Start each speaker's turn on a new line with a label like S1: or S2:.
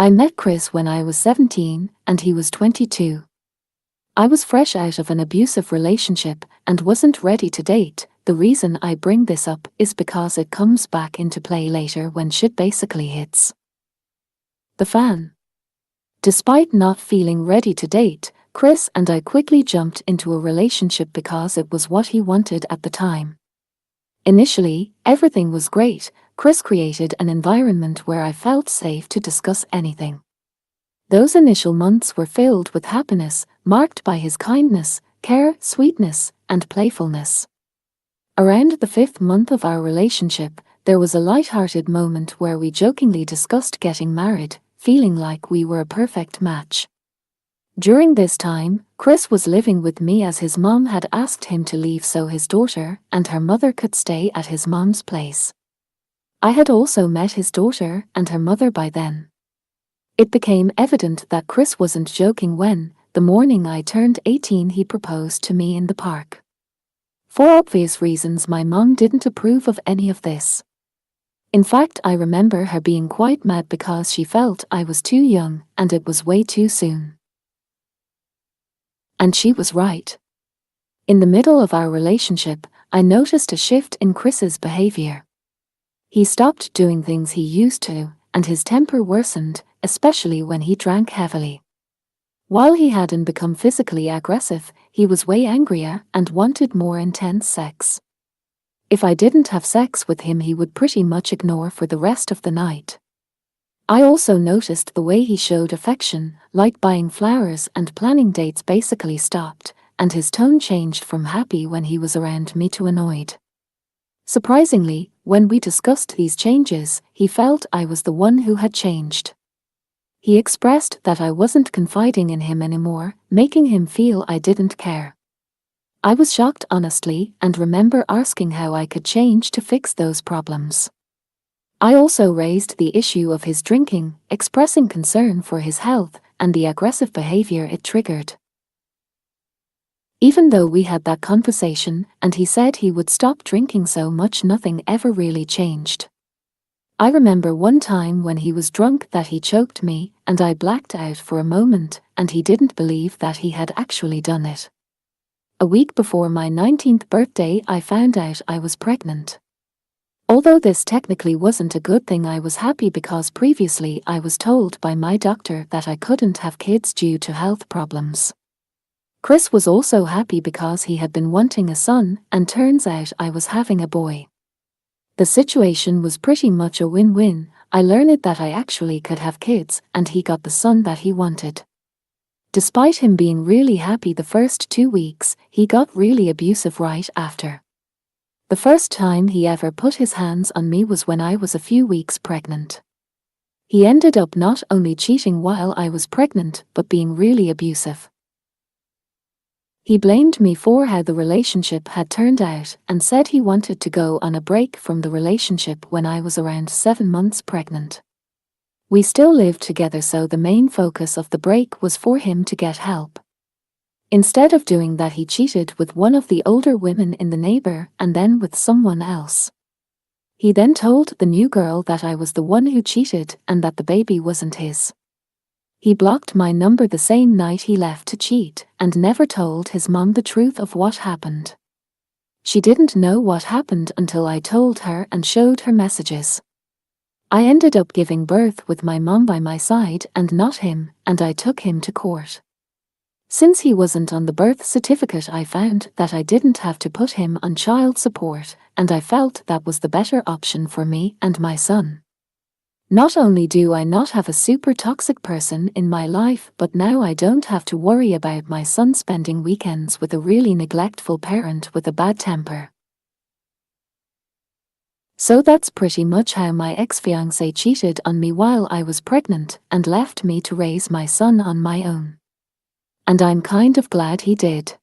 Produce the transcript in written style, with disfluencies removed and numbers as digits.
S1: I met Chris when I was 17 and he was 22. I was fresh out of an abusive relationship and wasn't ready to date. The reason I bring this up is because it comes back into play later when shit basically hits the fan. Despite not feeling ready to date, Chris and I quickly jumped into a relationship because it was what he wanted at the time. Initially, everything was great. Chris created an environment where I felt safe to discuss anything. Those initial months were filled with happiness, marked by his kindness, care, sweetness, and playfulness. Around the 5th month of our relationship, there was a light-hearted moment where we jokingly discussed getting married, feeling like we were a perfect match. During this time, Chris was living with me as his mom had asked him to leave so his daughter and her mother could stay at his mom's place. I had also met his daughter and her mother by then. It became evident that Chris wasn't joking when, the morning I turned 18, he proposed to me in the park. For obvious reasons, my mom didn't approve of any of this. In fact, I remember her being quite mad because she felt I was too young and it was way too soon. And she was right. In the middle of our relationship, I noticed a shift in Chris's behavior. He stopped doing things he used to, and his temper worsened, especially when he drank heavily. While he hadn't become physically aggressive, he was way angrier and wanted more intense sex. If I didn't have sex with him, he would pretty much ignore for the rest of the night. I also noticed the way he showed affection, like buying flowers and planning dates, basically stopped, and his tone changed from happy when he was around me to annoyed. Surprisingly, when we discussed these changes, he felt I was the one who had changed. He expressed that I wasn't confiding in him anymore, making him feel I didn't care. I was shocked, honestly, and remember asking how I could change to fix those problems. I also raised the issue of his drinking, expressing concern for his health and the aggressive behavior it triggered. Even though we had that conversation and he said he would stop drinking so much, nothing ever really changed. I remember one time when he was drunk that he choked me and I blacked out for a moment and he didn't believe that he had actually done it. A week before my 19th birthday, I found out I was pregnant. Although this technically wasn't a good thing, I was happy because previously I was told by my doctor that I couldn't have kids due to health problems. Chris was also happy because he had been wanting a son, and turns out I was having a boy. The situation was pretty much a win-win. I learned that I actually could have kids, and he got the son that he wanted. Despite him being really happy the first 2 weeks, he got really abusive right after. The first time he ever put his hands on me was when I was a few weeks pregnant. He ended up not only cheating while I was pregnant, but being really abusive. He blamed me for how the relationship had turned out and said he wanted to go on a break from the relationship when I was around 7 months pregnant. We still lived together, so the main focus of the break was for him to get help. Instead of doing that, he cheated with one of the older women in the neighbor and then with someone else. He then told the new girl that I was the one who cheated and that the baby wasn't his. He blocked my number the same night he left to cheat and never told his mom the truth of what happened. She didn't know what happened until I told her and showed her messages. I ended up giving birth with my mom by my side and not him, and I took him to court. Since he wasn't on the birth certificate, I found that I didn't have to put him on child support, and I felt that was the better option for me and my son. Not only do I not have a super toxic person in my life, but now I don't have to worry about my son spending weekends with a really neglectful parent with a bad temper. So that's pretty much how my ex-fiancé cheated on me while I was pregnant and left me to raise my son on my own. And I'm kind of glad he did.